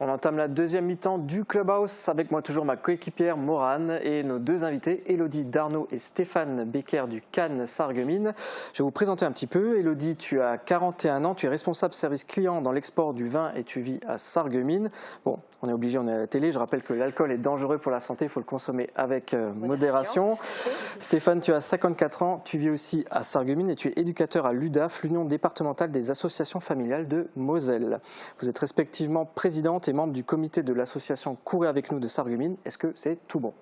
On entame la deuxième mi-temps du Clubhouse avec moi toujours ma coéquipière Morane et nos deux invités, Élodie Darnaud et Stéphane Becker du Cannes Sarreguemines. Je vais vous présenter un petit peu. Élodie, tu as 41 ans, tu es responsable service client dans l'export du vin et tu vis à Sarreguemines. Bon, on est obligé, on est à la télé. Je rappelle que l'alcool est dangereux pour la santé, il faut le consommer avec modération. Stéphane, tu as 54 ans, tu vis aussi à Sarreguemines et tu es éducateur à l'UDAF, l'Union départementale des associations familiales de Moselle. Vous êtes respectivement présidente et membre du comité de l'association Courez avec nous de Sarreguemines. Est-ce que c'est tout bon?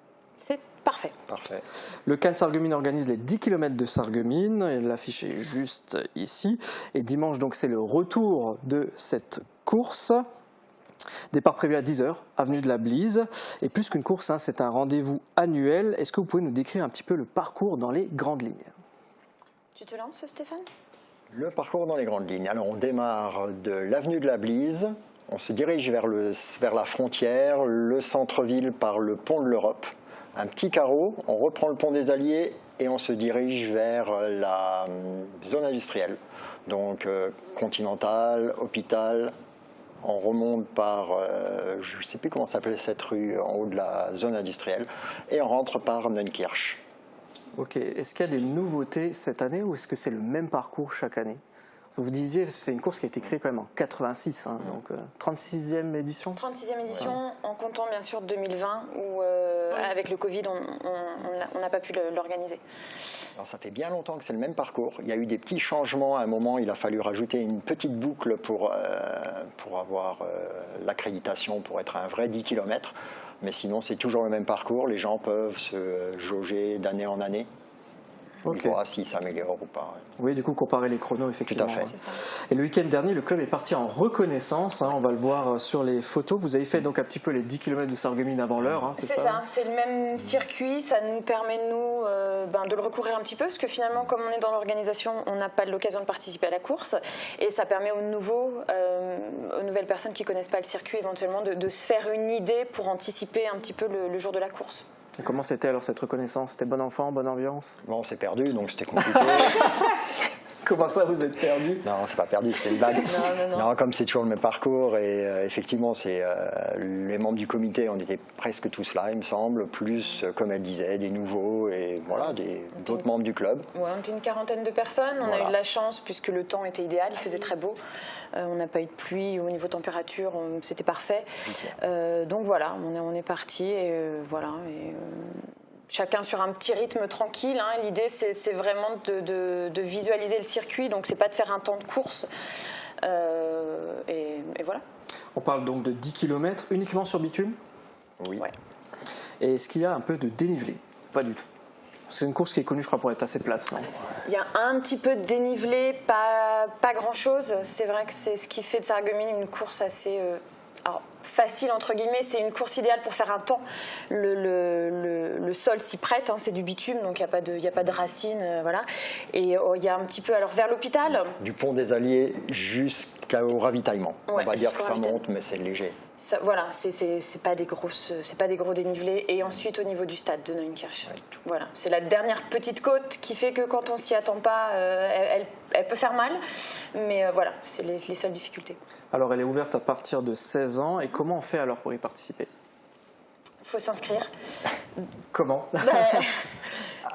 C'est parfait. Parfait. Le Cannes Sarreguemines organise les 10 km de Sarreguemines. L'affiche est juste ici. Et dimanche, donc, c'est le retour de cette course. Départ prévu à 10h, avenue de la Blise. Et plus qu'une course, c'est un rendez-vous annuel. Est-ce que vous pouvez nous décrire un petit peu le parcours dans les grandes lignes? Tu te lances, Stéphane? Le parcours dans les grandes lignes. Alors, on démarre de l'avenue de la Blise. On se dirige vers la frontière, le centre-ville par le pont de l'Europe. Un petit carreau, on reprend le pont des Alliés et on se dirige vers la zone industrielle. Donc Continental, Hôpital, on remonte par, je ne sais plus comment s'appelait cette rue, en haut de la zone industrielle, et on rentre par Neunkirch. Ok, est-ce qu'il y a des nouveautés cette année ou est-ce que c'est le même parcours chaque année? Vous disiez, c'est une course qui a été créée quand même en 86, donc 36e édition. 36e édition, en comptant bien sûr 2020, où avec le Covid, on n'a pas pu l'organiser. Alors ça fait bien longtemps que c'est le même parcours. Il y a eu des petits changements. À un moment, il a fallu rajouter une petite boucle pour avoir l'accréditation, pour être un vrai 10 km. Mais sinon, c'est toujours le même parcours. Les gens peuvent se jauger d'année en année. Okay. On verra s'il s'améliore ou pas. Oui, du coup, comparer les chronos, effectivement. Tout à fait. Et le week-end dernier, le club est parti en reconnaissance. On va le voir sur les photos. Vous avez fait donc un petit peu les 10 km de Sarreguemines avant l'heure. C'est ça, c'est le même circuit. Ça nous permet, nous, de le recourir un petit peu. Parce que finalement, comme on est dans l'organisation, on n'a pas l'occasion de participer à la course. Et ça permet aux nouvelles personnes qui ne connaissent pas le circuit, éventuellement, de se faire une idée pour anticiper un petit peu le jour de la course. Et comment c'était alors cette reconnaissance? C'était bon enfant, bonne ambiance? Bon, on s'est perdu, donc c'était compliqué. Comment ça, vous êtes perdu? Non, c'est pas perdu, c'était une blague. Non, comme c'est toujours le même parcours, et effectivement, les membres du comité, on était presque tous là, il me semble, plus, comme elle disait, des nouveaux et voilà, d'autres membres du club. Ouais, on était une quarantaine de personnes, on a eu de la chance puisque le temps était idéal, il faisait très beau. On n'a pas eu de pluie, au niveau température, c'était parfait. Donc voilà, on est parti et voilà. Chacun sur un petit rythme tranquille. L'idée, c'est vraiment de visualiser le circuit. Donc, c'est pas de faire un temps de course. Et voilà. On parle donc de 10 km uniquement sur bitume? Oui. Ouais. Et est-ce qu'il y a un peu de dénivelé? Pas du tout. C'est une course qui est connue, je crois, pour être assez plate, non? Il y a un petit peu de dénivelé, pas grand-chose. C'est vrai que c'est ce qui fait de Sarreguemines une course assez... Alors, facile entre guillemets, c'est une course idéale pour faire un temps. Le sol s'y prête, c'est du bitume, donc il n'y a pas de racines, voilà. Et il y a un petit peu, alors vers l'hôpital. Du pont des Alliés jusqu'au ravitaillement. Ouais, on va dire que ça monte, mais c'est léger. Ça, voilà, c'est pas des gros dénivelés. Et ensuite au niveau du stade de Neunkirch, voilà, c'est la dernière petite côte qui fait que quand on s'y attend pas, elle peut faire mal. Mais voilà, c'est les seules difficultés. Alors elle est ouverte à partir de 16 ans. Et comment on fait alors pour y participer? Il faut s'inscrire. Comment?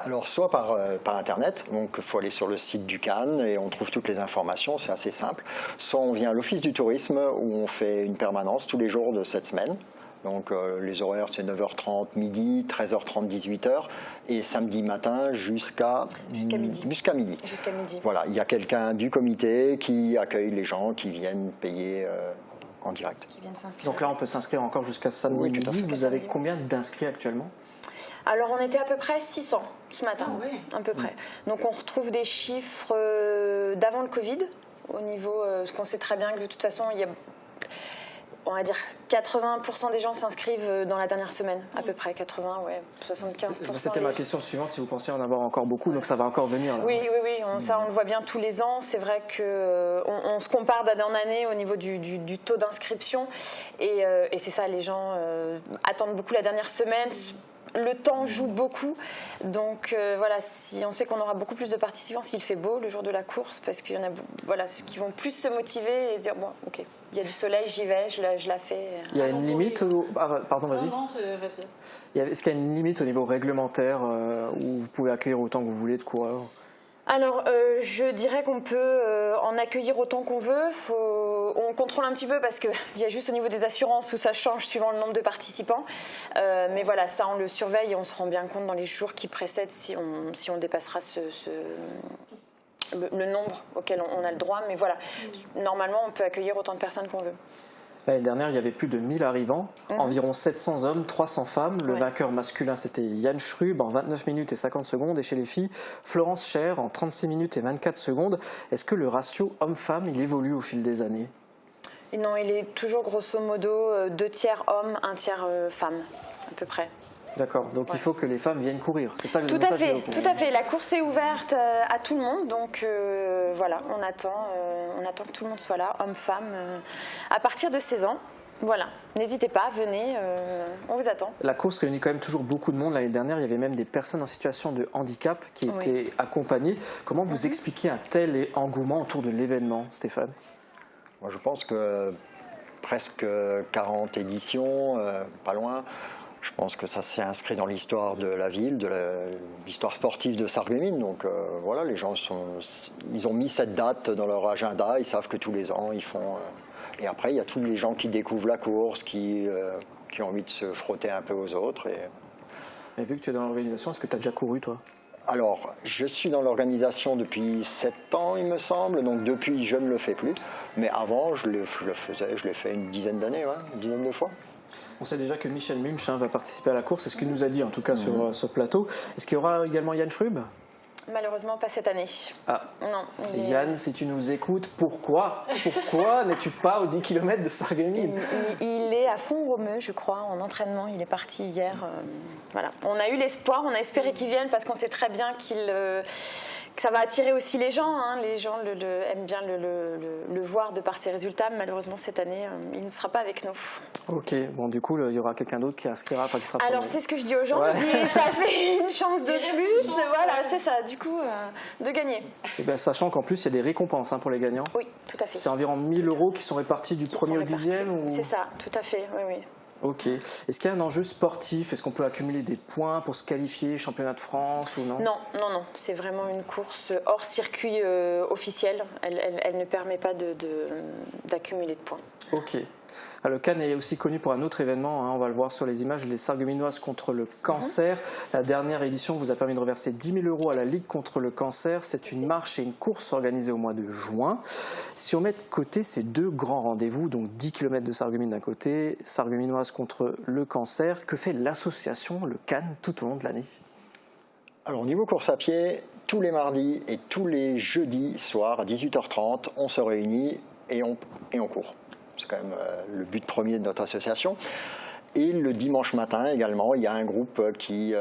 Alors soit par internet, donc il faut aller sur le site du Cannes et on trouve toutes les informations, c'est assez simple. Soit on vient à l'office du tourisme où on fait une permanence tous les jours de cette semaine. Donc les horaires c'est 9h30 midi, 13h30 18h et samedi matin jusqu'à midi. Jusqu'à midi. Voilà, il y a quelqu'un du comité qui accueille les gens qui viennent payer en direct. Qui viennent s'inscrire. Donc là on peut s'inscrire encore jusqu'à samedi midi. Vous avez combien d'inscrits actuellement? Alors on était à peu près 600 ce matin, à peu près. Donc on retrouve des chiffres d'avant le Covid, au niveau, ce qu'on sait très bien que de toute façon il y a, on va dire 80% des gens s'inscrivent dans la dernière semaine, à peu près 75%. C'était ma question suivante, si vous pensez en avoir encore beaucoup, donc ça va encore venir. Là. Oui, ça on le voit bien tous les ans. C'est vrai qu'on se compare d'année en année au niveau du taux d'inscription et c'est ça, les gens attendent beaucoup la dernière semaine. le temps joue beaucoup. Donc voilà, si on sait qu'on aura beaucoup plus de participants s'il fait beau le jour de la course, parce qu'il y en a voilà, ceux qui vont plus se motiver et dire bon, ok, il y a du soleil, j'y vais, je la fais. Il y a une limite pardon, vas-y. Non, vas-y. Est-ce qu'il y a une limite au niveau réglementaire où vous pouvez accueillir autant que vous voulez de coureurs? Alors, je dirais qu'on peut en accueillir autant qu'on veut. On contrôle un petit peu parce qu'il y a juste au niveau des assurances où ça change suivant le nombre de participants. Mais voilà, ça, on le surveille et on se rend bien compte dans les jours qui précèdent si on dépassera le nombre auquel on a le droit. Mais voilà, normalement, on peut accueillir autant de personnes qu'on veut. L'année dernière, il y avait plus de 1000 arrivants, environ 700 hommes, 300 femmes. Le vainqueur masculin, c'était Yann Schrub en 29 minutes et 50 secondes. Et chez les filles, Florence Scher en 36 minutes et 24 secondes. Est-ce que le ratio homme-femme, il évolue au fil des années? Et non, il est toujours grosso modo 2 tiers hommes, 1 tiers femmes, à peu près. D'accord, donc il faut que les femmes viennent courir. C'est ça le tout message à fait, que vous tout à fait. La course est ouverte à tout le monde, donc voilà, on attend que tout le monde soit là, hommes, femmes, à partir de 16 ans. Voilà, n'hésitez pas, venez, on vous attend. La course réunit quand même toujours beaucoup de monde. L'année dernière, il y avait même des personnes en situation de handicap qui étaient accompagnées. Comment vous expliquez un tel engouement autour de l'événement, Stéphane? Moi, je pense que presque 40 éditions, pas loin. Je pense que ça s'est inscrit dans l'histoire de la ville, de l'histoire sportive de Sarreguemines. Donc voilà, les gens ils ont mis cette date dans leur agenda. Ils savent que tous les ans, ils font. Et après, il y a tous les gens qui découvrent la course, qui ont envie de se frotter un peu aux autres. Et vu que tu es dans l'organisation, est-ce que tu as déjà couru, toi? Alors, je suis dans l'organisation depuis 7 ans, il me semble. Donc depuis, je ne le fais plus. Mais avant, je le faisais. Je l'ai fait une dizaine d'années, une dizaine de fois. On sait déjà que Michel Munch va participer à la course, c'est ce qu'il nous a dit en tout cas sur ce plateau. Est-ce qu'il y aura également Yann Schrub? Malheureusement pas cette année. Ah. Non. Yann, si tu nous écoutes, pourquoi n'es-tu pas aux 10 km de Sarreguemines? Il est à Font-Romeu, je crois, en entraînement. Il est parti hier. Voilà. On a eu l'espoir, on a espéré qu'il vienne parce qu'on sait très bien que ça va attirer aussi les gens. Les gens aiment bien le voir de par ses résultats. Malheureusement, cette année, il ne sera pas avec nous. Ok, bon, du coup, il y aura quelqu'un d'autre qui inscrira. Qui sera Alors, c'est ce que je dis aux gens. Je dis, ça fait une chance de plus. Voilà, c'est ça, du coup, de gagner. Et bien, sachant qu'en plus, il y a des récompenses pour les gagnants. Oui, tout à fait. C'est environ 1000 € qui sont répartis du premier au 10e ou... C'est ça, tout à fait, oui. Ok. Est-ce qu'il y a un enjeu sportif? Est-ce qu'on peut accumuler des points pour se qualifier, championnat de France ou non? Non. C'est vraiment une course hors circuit officiel. Elle ne permet pas d'accumuler de points. Ok. Le Cannes est aussi connu pour un autre événement, on va le voir sur les images, les Sarregueminoises contre le cancer. La dernière édition vous a permis de reverser 10 000 € à la Ligue contre le cancer. C'est une marche et une course organisée au mois de juin. Si on met de côté ces deux grands rendez-vous, donc 10 km de Sarreguemines d'un côté, Sarregueminoises contre le cancer, que fait l'association, le Cannes, tout au long de l'année? Alors au niveau course à pied, tous les mardis et tous les jeudis soirs à 18h30, on se réunit et on court. C'est quand même le but premier de notre association. Et le dimanche matin également, il y a un groupe qui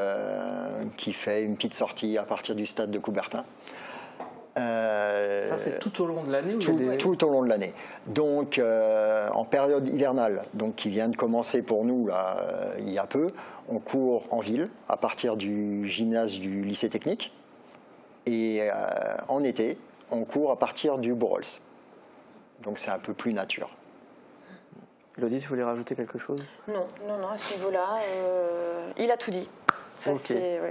fait une petite sortie à partir du stade de Coubertin. Ça, c'est tout au long de l'année? Tout au long de l'année. Donc, en période hivernale, donc, qui vient de commencer pour nous là, il y a peu, on court en ville à partir du gymnase du lycée technique. Et en été, on court à partir du Bourrols. Donc, c'est un peu plus nature. Elodie, tu voulais rajouter quelque chose? Non, à ce niveau-là, il a tout dit. Ça, okay.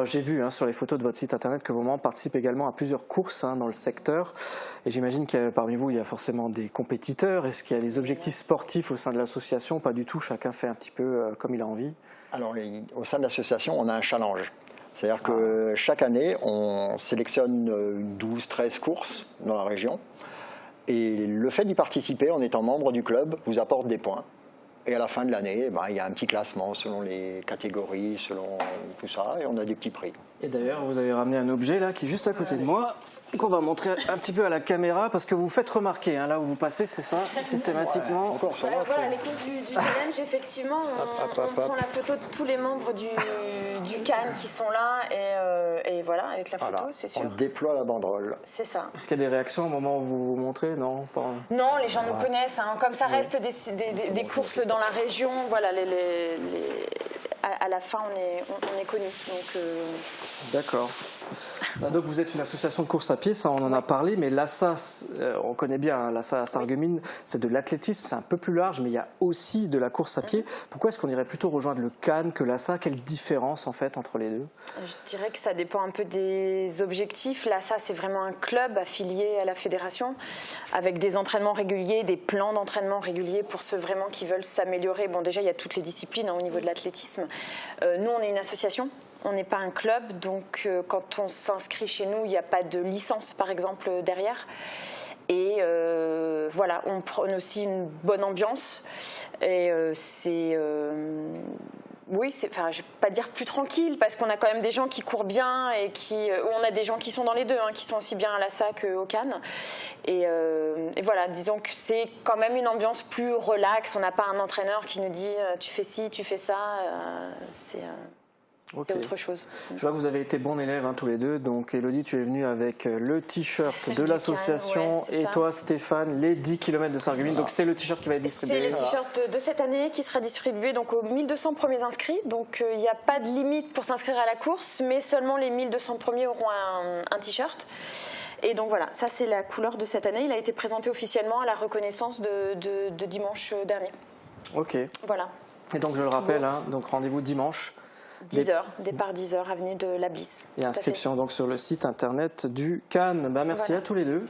J'ai vu sur les photos de votre site internet que vos membres participent également à plusieurs courses dans le secteur. Et j'imagine que parmi vous, il y a forcément des compétiteurs. Est-ce qu'il y a des objectifs sportifs au sein de l'association? Pas du tout, chacun fait un petit peu comme il a envie. Alors, au sein de l'association, on a un challenge. C'est-à-dire que chaque année, on sélectionne 12-13 courses dans la région. Et le fait d'y participer en étant membre du club vous apporte des points. Et à la fin de l'année, il y a un petit classement selon les catégories, selon tout ça, et on a des petits prix. Et d'ailleurs, vous avez ramené un objet là qui est juste à côté de moi, qu'on va montrer un petit peu à la caméra, parce que vous faites remarquer, là où vous passez, c'est ça, systématiquement. Ouais, encore, ça va, voilà, les courses du challenge, effectivement, on prend la photo de tous les membres du Cannes qui sont là, et voilà, avec la photo, c'est sûr. On déploie la banderole. C'est ça. Est-ce qu'il y a des réactions au moment où vous vous montrez? Non, pas... Non, les gens nous connaissent, comme ça reste des courses dans la région, voilà, à la fin, on est connus. D'accord. Donc vous êtes une association de course à pied, ça on en a parlé, mais l'ASSA, on connaît bien, hein, l'ASSA Sarreguemines, c'est de l'athlétisme, c'est un peu plus large, mais il y a aussi de la course à pied. Pourquoi est-ce qu'on irait plutôt rejoindre le CAN que l'ASSA? Quelle différence en fait entre les deux? Je dirais que ça dépend un peu des objectifs. L'ASSA, c'est vraiment un club affilié à la fédération, avec des entraînements réguliers, des plans d'entraînement réguliers pour ceux vraiment qui veulent s'améliorer. Bon, déjà, il y a toutes les disciplines au niveau de l'athlétisme. Nous, on est une association. On n'est pas un club, donc quand on s'inscrit chez nous, il n'y a pas de licence, par exemple, derrière. Et voilà, on prône aussi une bonne ambiance. Et oui, enfin, je ne vais pas dire plus tranquille, parce qu'on a quand même des gens qui courent bien et on a des gens qui sont dans les deux, hein, qui sont aussi bien à l'ASSA qu'au CAN. Et voilà, disons que c'est quand même une ambiance plus relaxe. On n'a pas un entraîneur qui nous dit tu fais ci, tu fais ça. C'est autre chose. Je vois que vous avez été bon élève tous les deux. Donc Elodie, tu es venue avec le t-shirt de l'association et toi Stéphane, les 10 km de Sarreguemines. Donc c'est le t-shirt qui va être distribué. C'est le t-shirt de cette année qui sera distribué donc aux 1200 premiers inscrits. Donc il n'y a pas de limite pour s'inscrire à la course, mais seulement les 1200 premiers auront un t-shirt. Et donc voilà, ça c'est la couleur de cette année. Il a été présenté officiellement à la reconnaissance de dimanche dernier. Ok. Voilà. Et donc je le rappelle, donc rendez-vous dimanche. 10h, départ 10h, avenue de la Blisse. Et inscription donc sur le site internet du CAN. Merci à tous les deux.